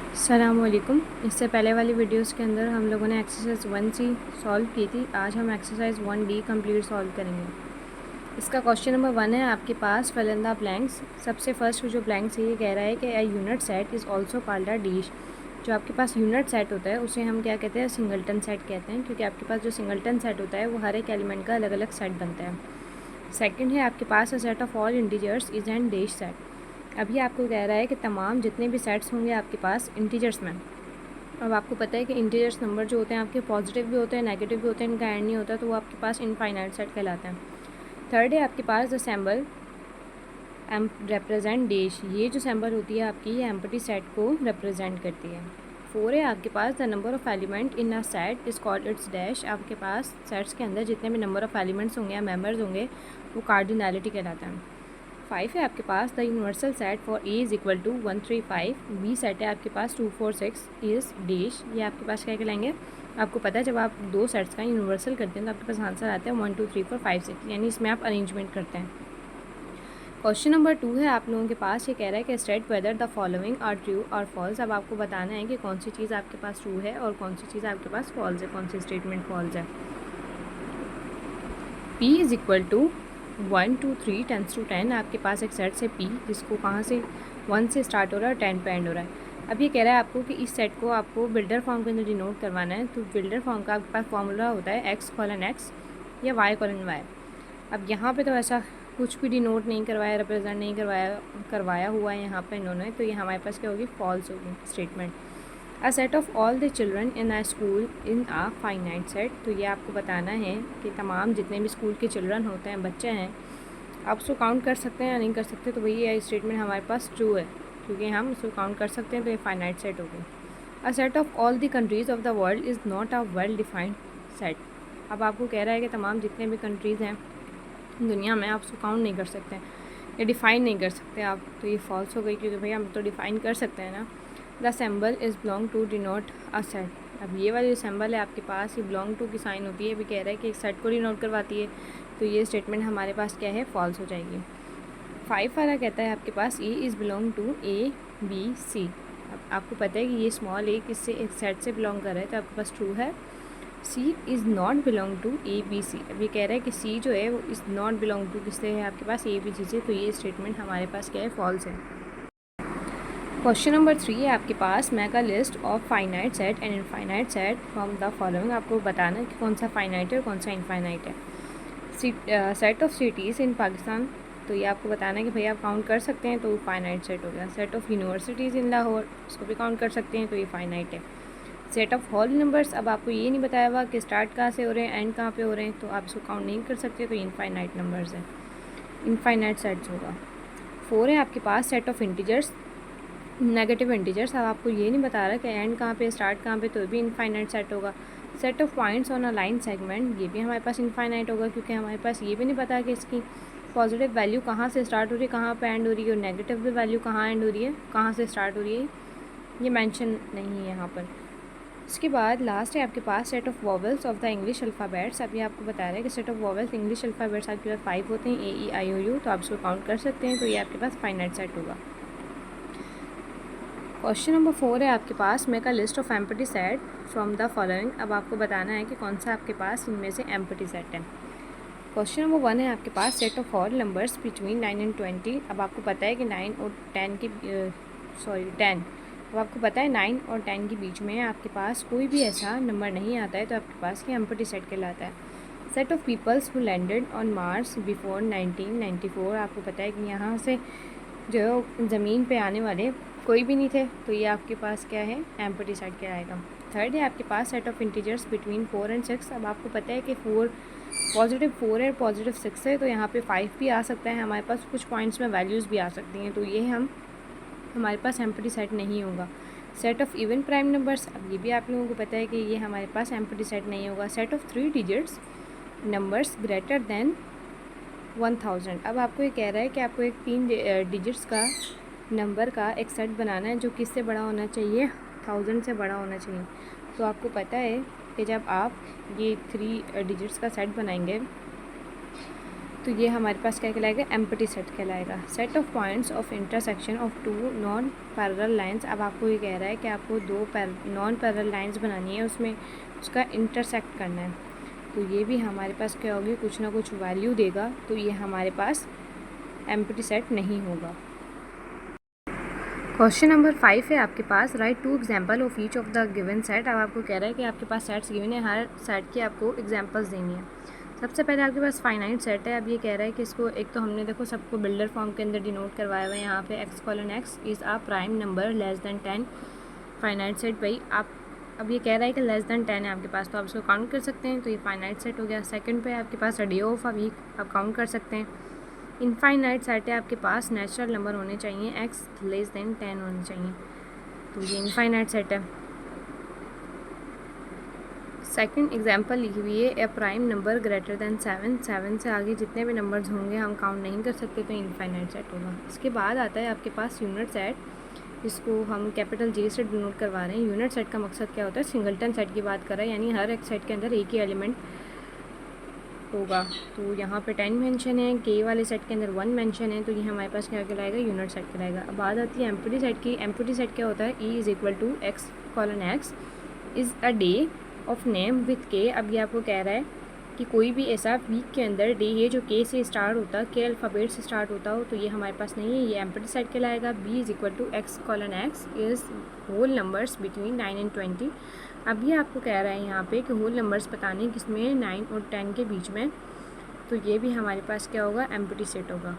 अस्सलामुअलैकुम। इससे पहले वाली वीडियोस के अंदर हम लोगों ने एक्सरसाइज 1C सॉल्व की थी। आज हम एक्सरसाइज 1D कंप्लीट सॉल्व करेंगे। इसका क्वेश्चन नंबर 1 है आपके पास फिल इन द ब्लैंक्स। सबसे फर्स्ट जो ब्लैंक्स है ये कह रहा है कि a unit set is also called a dash. जो आपके पास यूनिट सेट होता है उसे हम क्या कहते हैं, सिंगल्टन सेट कहते हैं, क्योंकि आपके पास जो सिंगल्टन सेट होता है वो हर एक एलिमेंट का अलग अलग सेट बनता है। सेकेंड है आपके पास a set of all integers is and dash set. अभी आपको कह रहा है कि तमाम जितने भी सेट्स होंगे आपके पास इंटीजर्स में। अब आपको पता है कि इंटीजर्स नंबर जो होते हैं आपके पॉजिटिव भी होते हैं, नेगेटिव भी होते हैं, इनका एंड नहीं होता, तो वो आपके पास इनफाइनाइट सेट कहलाते हैं। थर्ड है आपके पास the symbol M represent dash. ये जो सिंबल होती है आपकी ये एम्प्टी सेट को रिप्रेजेंट करती है। फोर है आपके पास the number of element in a set is called its dash. आपके पास सेट्स के अंदर जितने भी नंबर ऑफ़ एलिमेंट्स होंगे या मेंबर्स होंगे वो कार्डिनैलिटी कहलाता है। 5 है आपके पास the universal set for A is equal to 1 3 5। B set है आपके पास 2 4 6 इज़ डैश। ये आपके पास क्या कहलाएंगे, आपको पता है जब आप दो सेट्स का यूनिवर्सल करते हैं तो आपके पास आंसर आता है 1 2 3 4 5 6, यानी इसमें आप अरेंजमेंट करते हैं। क्वेश्चन नंबर 2 है आप लोगों के पास, ये कह रहा है कि state whether the following are true और फॉल्स। अब आपको बताना है कि कौन सी चीज़ आपके पास ट्रू है और कौन सी चीज़ आपके पास फॉल्स है, कौन सी स्टेटमेंट फॉल्स है। P is equal to 1 2 3 tens to 10। आपके पास एक सेट से P जिसको कहाँ से 1 से स्टार्ट हो रहा है और 10 पे एंड हो रहा है। अब ये कह रहा है आपको कि इस सेट को आपको बिल्डर फॉर्म के अंदर डिनोट करवाना है। तो बिल्डर फॉर्म का आपके पास फॉर्मूला होता है x:x या y:y। अब यहाँ पे तो ऐसा कुछ भी डिनोट नहीं करवाया, रिप्रेजेंट नहीं करवाया हुआ है यहाँ पे इन्होंने, तो ये हमारे पास क्या होगी, फॉल्स होगी statement. A set of all the children in a school in a finite set. तो ये आपको बताना है कि तमाम जितने भी स्कूल के चिल्ड्रन होते हैं, बच्चे हैं, आप उसको काउंट कर सकते हैं या नहीं कर सकते। तो वही है स्टेटमेंट हमारे पास ट्रू है, क्योंकि हम उसको काउंट कर सकते हैं, तो ये फाइनाइट सेट होगी। अ set of all the countries of the world is not a well defined set. अब आपको कह रहा है कि तमाम जितने भी कंट्रीज़ हैं दुनिया में आप उसको काउंट नहीं कर सकते या डिफ़ाइन नहीं कर सकते आप, तो ये फॉल्स हो गई, क्योंकि भैया हम तो डिफ़ाइन कर सकते हैं ना। The symbol is belong to denote a set. अब ये वाली जो सिंबल है आपके पास ये बिलोंग टू की साइन होती है, भी कह रहा है कि एक सेट को डिनोट करवाती है, तो ये स्टेटमेंट हमारे पास क्या है, फॉल्स हो जाएगी। 5 वाला कहता है आपके पास A is belong to A B C. अब आपको पता है कि ये स्मॉल ए किससे, एक सेट से बिलोंग कर रहा है, तो आपके पास ट्रू है। C is not belong to A B C. अब ये कह रहा है कि सी जो है वो इज़ नॉट बिलोंग टू किससे है, आपके पास ए बी सी से, तो ये स्टेटमेंट हमारे पास क्या है, फॉल्स है। क्वेश्चन नंबर 3 है आपके पास, make a list of finite set and infinite set from the following. आपको बताना है कि कौन सा फाइनाइट है और कौन सा इनफाइनाइट है। Set of cities in Pakistan, तो ये आपको बताना है कि भैया आप काउंट कर सकते हैं, तो फाइनाइट सेट हो गया। सेट ऑफ यूनिवर्सिटीज़ इन लाहौर, उसको भी काउंट कर सकते हैं, तो ये फाइनाइट है। सेट ऑफ होल नंबर्स, अब आपको ये नहीं बताया हुआ कि स्टार्ट कहाँ से हो रहे हैं, एंड कहाँ पे हो रहे हैं, तो आप इसको काउंट नहीं कर सकते, तो इनफाइनाइट नंबर्स है, इनफाइनाइट सेट्स होगा। 4 है आपके पास set of integers, negative integers. अब आपको ये नहीं बता रहा कि एंड कहाँ पे स्टार्ट कहाँ पे, तो भी इनफाइनाइट सेट होगा। Set of points on a line segment, ये भी हमारे पास इनफाइनाइट होगा, क्योंकि हमारे पास ये भी नहीं पता कि इसकी पॉजिटिव वैल्यू कहाँ से स्टार्ट हो रही है, कहाँ पे एंड हो रही है, और नेगेटिव भी वैल्यू कहाँ एंड हो रही है, कहाँ से स्टार्ट हो रही है, ये मेंशन नहीं है यहाँ पर। उसके बाद लास्ट है आपके पास set of vowels of the English alphabets. अभी आपको बता रहा है कि set of vowels English alphabets आपके पास 5 होते हैं, A E I O U, तो आप इसको काउंट कर सकते हैं, तो ये आपके पास फाइनाइट सेट होगा। क्वेश्चन नंबर 4 है आपके पास, make a list of empty set from the following. अब आपको बताना है कि कौन सा आपके पास इनमें से एम्प्टी सेट है। क्वेश्चन नंबर 1 है आपके पास, set of all numbers between 9 and 20। अब आपको पता है कि 9 और 10 की 10, अब आपको पता है 9 और 10 के बीच में आपके पास कोई भी ऐसा नंबर नहीं आता है, तो आपके पास ये एम्प्टी सेट कहलाता है। Set of peoples who landed on Mars before 1994। आपको पता है कि यहाँ से जो ज़मीन पे आने वाले कोई भी नहीं थे, तो ये आपके पास क्या है, एम्प्टी सेट क्या आएगा। थर्ड है आपके पास set of integers between 4 and 6। अब आपको पता है कि पॉजिटिव 4 है, पॉजिटिव 6 है, तो यहाँ पे 5 भी आ सकता है, हमारे पास कुछ पॉइंट्स में वैल्यूज़ भी आ सकती हैं, तो ये हमारे पास एम्प्टी सेट नहीं होगा। Set of even prime numbers, अब ये भी आप लोगों को पता है कि ये हमारे पास एम्प्टी सेट नहीं होगा। Set of 3 digits numbers greater than 1000। अब आपको ये कह रहा है कि आपको एक 3 डिजिट्स का नंबर का एक सेट बनाना है जो किससे बड़ा होना चाहिए, 1000 से बड़ा होना चाहिए। तो आपको पता है कि जब आप ये 3 डिजिट्स का सेट बनाएंगे तो ये हमारे पास क्या कहलाएगा, एम्प्टी सेट कहलाएगा। Set of points of intersection of two non parallel lines. अब आपको ये कह रहा है कि आपको दो नॉन पैरेलल लाइंस बनानी है, उसमें उसका इंटरसेक्ट करना है। तो ये भी हमारे पास क्या होगी, कुछ ना कुछ वैल्यू देगा, तो ये हमारे पास एम्प्टी सेट नहीं होगा। क्वेश्चन नंबर 5 है आपके पास, write 2 example of each of the given set. अब आपको कह रहा है कि आपके पास सेट्स गिवन है, हर सेट की आपको एग्जाम्पल्स देनी है। सबसे पहले आपके पास फाइनाइट सेट है। अब ये कह रहा है कि इसको एक तो हमने देखो सबको बिल्डर फॉर्म के अंदर डिनोट करवाया हुआ है यहाँ पे, x: is a prime number less than 10। Finite set भाई आप, अब ये कह रहा है कि लेस दैन 10 है आपके पास, तो आप इसको काउंट कर सकते हैं, तो ये फाइनाइट सेट हो गया। सेकंड पे आपके पास डे ऑफ अ वीक, आप काउंट कर सकते हैं। इनफाइनाइट सेट है आपके पास, नेचुरल नंबर होने चाहिए, x लेस दैन 10 होने चाहिए, तो ये इनफाइनाइट सेट है। सेकंड एग्जांपल लिखी हुई है, ए प्राइम नंबर ग्रेटर दैन 7। 7 से आगे जितने भी नंबर्स होंगे हम काउंट नहीं कर सकते, तो इनफाइनाइट सेट होगा। इसके बाद आता है आपके पास यूनिट सेट, जिसको हम कैपिटल J से डिनोट करवा रहे हैं। यूनिट सेट का मकसद क्या होता है, सिंगलटन सेट की बात कर रहा है, यानी हर एक सेट के अंदर एक ही एलिमेंट होगा। तो यहाँ पे 10 मेंशन है, के वाले सेट के अंदर 1 मेंशन है, तो ये हमारे पास क्या कहलाएगा, यूनिट सेट कहलाएगा। अब बात आती है एम्प्टी सेट की। एम्प्टी सेट क्या होता है, E x: is a day of name with के। अब ये आपको कह रहा है कि कोई भी ऐसा वीक के अंदर डे है जो के से स्टार्ट होता, के अल्फ़ाबेट से स्टार्ट होता हो, तो ये हमारे पास नहीं है, ये एम्प्टी सेट कहलाएगा। B x: is whole numbers between 9 and 20। अब ये आपको कह रहा है यहाँ पे कि होल नंबर्स बताने किसमें, 9 और 10 के बीच में, तो ये भी हमारे पास क्या होगा, एम्प्टी सेट होगा।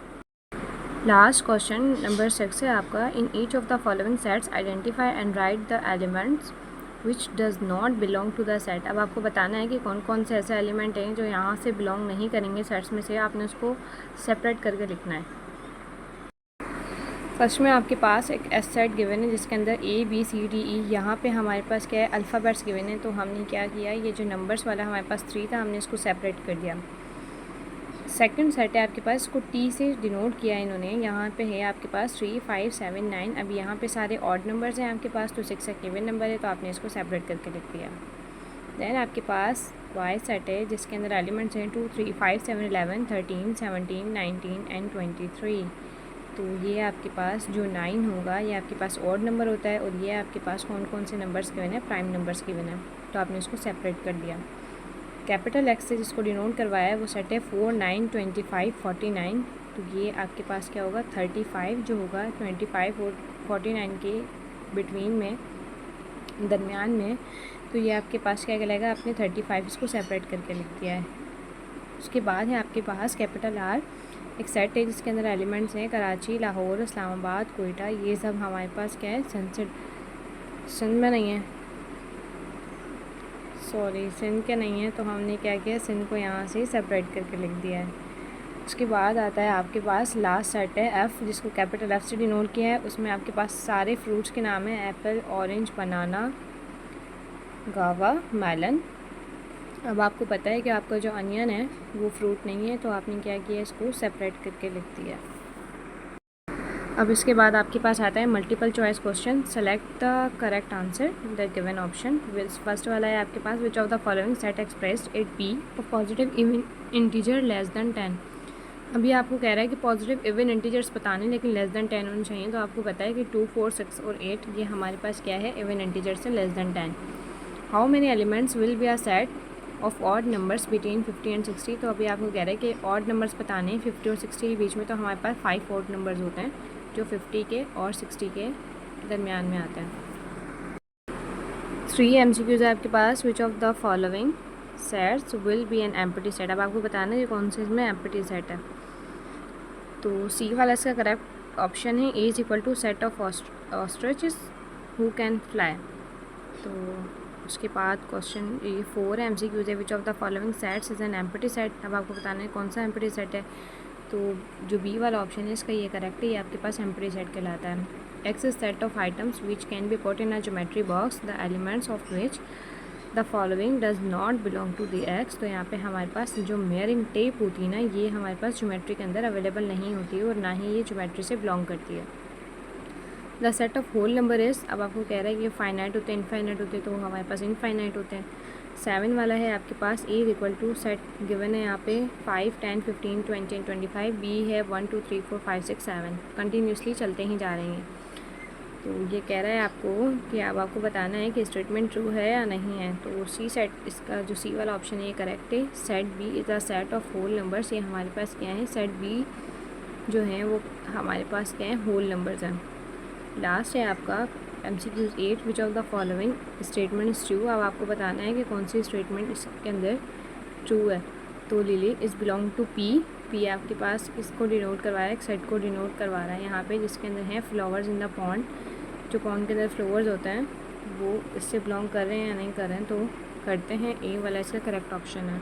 लास्ट क्वेश्चन नंबर 6 है आपका, in each of the following sets identify and write the elements which does not belong to the set. अब आपको बताना है कि कौन कौन से ऐसे एलिमेंट हैं जो यहाँ से बिलोंग नहीं करेंगे सेट्स में से, आपने उसको सेपरेट करके लिखना है। फर्स्ट में आपके पास एक एस सेट गिवन है जिसके अंदर ABCDE, यहाँ पे हमारे पास क्या है, अल्फ़ाबेट्स गिवन है, तो हमने क्या किया, ये जो नंबर्स वाला हमारे पास 3 था, हमने इसको सेपरेट कर दिया। सेकंड सेट है आपके पास, इसको T से डिनोट किया इन्होंने, यहाँ पे है आपके पास 3, 5, 7, 9। अब यहाँ पे सारे ऑड नंबर्स हैं आपके पास, तो 6 एक इवन नंबर है, तो आपने इसको सेपरेट करके लिख दिया। देन आपके पास Y सेट है जिसके अंदर एलिमेंट्स हैं 2, 3, 5, 7, 11, 13, 17, 19 एंड 23। तो ये आपके पास जो 9 होगा ये आपके पास ऑड नंबर होता है, और ये आपके पास कौन कौन से नंबर्स गिवन है, प्राइम नंबर्स गिवन है, तो आपने इसको सेपरेट कर दिया। कैपिटल X से जिसको डिनोट करवाया है वो सेट है 4, 9, 25, 49। तो ये आपके पास क्या होगा, 35 जो होगा 25 और 49 के बिटवीन में, दरमियान में, तो ये आपके पास क्या कहलाएगा, आपने 35 इसको सेपरेट करके लिख दिया है। उसके बाद है आपके पास कैपिटल R, एक सेट है जिसके अंदर एलिमेंट्स हैं कराची, लाहौर, इस्लामाबाद, कोयटा। ये सब हमारे पास क्या है, सिंध में नहीं है, सॉरी सिंध के नहीं है, तो हमने क्या किया, सिंध को यहाँ से सेपरेट करके लिख दिया है। उसके बाद आता है आपके पास लास्ट सेट है F, जिसको कैपिटल F से डिनोट किया है। उसमें आपके पास सारे फ्रूट्स के नाम हैं, एप्पल, ऑरेंज, बनाना, गावा, मेलन। अब आपको पता है कि आपका जो अनियन है वो फ्रूट नहीं है, तो आपने क्या किया, इसको सेपरेट करके लिख दिया। अब इसके बाद आपके पास आता है multiple choice question, select the correct answer the given option. First वाला है आपके पास, which of the following set expressed it be of positive even integer less than 10। अभी आपको कह रहा है कि पॉजिटिव इवन इंटीजर्स बताने, लेकिन लेस दैन 10 होने चाहिए, तो आपको पता है कि 2, 4, 6 और 8 ये हमारे पास क्या है, इवन इंटीजर से less than 10। How many elements will be a set of odd numbers between 50 and 60। तो अभी आपको कह रहा है कि ऑड नंबर्स बताने 50 और 60 के बीच में, तो हमारे पास 5 ऑड नंबर्स होते हैं जो 50 के और 60 के दरमियान में आते हैं। 3 MCQs है आपके पास, which of the following sets will be an empty set. अब आपको बताना है कि कौन से इसमें एम्प्टी सेट है, तो सी वाला इसका करेक्ट ऑप्शन है, A set of ostriches who can fly. तो उसके बाद क्वेश्चन ये 4 MCQs है, विच of the following sets is an empty set. अब आपको बताना है कौन सा एम्प्टी सेट है, तो जो बी वाला ऑप्शन है इसका ये करेक्ट है, ये आपके पास एम्प्टी सेट कहलाता है। X is set of items which can be put in a geometry box the elements of which the following does not belong to the X। तो यहाँ पे हमारे पास जो मेयरिंग टेप होती है ना, ये हमारे पास ज्योमेट्री के अंदर अवेलेबल नहीं होती है, और ना ही ये ज्योमेट्री से बिलोंग करती है। The set of whole number is, अब आपको कह रहा है कि ये फाइनाइट होते हैं, इनफाइनाइट होते हैं, तो हमारे पास इनफाइनाइट होते हैं। 7 वाला है आपके पास ए इक्वल टू सेट गिवन है यहाँ पे 5, 10, 15, 20 एंड 25। बी है 1, 2, 3, 4, 5, 6, 7 कंटिन्यूसली चलते ही जा रहे हैं। तो ये कह रहा है आपको कि अब आपको बताना है कि स्टेटमेंट ट्रू है या नहीं है। तो सी सेट, इसका जो सी वाला ऑप्शन है ये करेक्ट है। Set B is a set of whole numbers, ये हमारे पास क्या है, सेट बी जो है वो हमारे पास क्या है, होल नंबर्स हैं। लास्ट है आपका MCQ 8, which of the following statement is true. अब आपको बताना है कि कौन सी स्टेटमेंट इसके अंदर ट्रू है। तो lily is belong to P. P आपके पास किसको डिनोट करवा रहा है, एक सेट को डिनोट करवा रहा है यहाँ पे, जिसके अंदर है फ्लावर्स इन द पॉन्ड। जो पॉन्ड के अंदर फ्लावर्स होते हैं वो इससे बिलोंग कर रहे हैं या नहीं कर रहे हैं। तो करते हैं ए वाला इसका करेक्ट ऑप्शन है।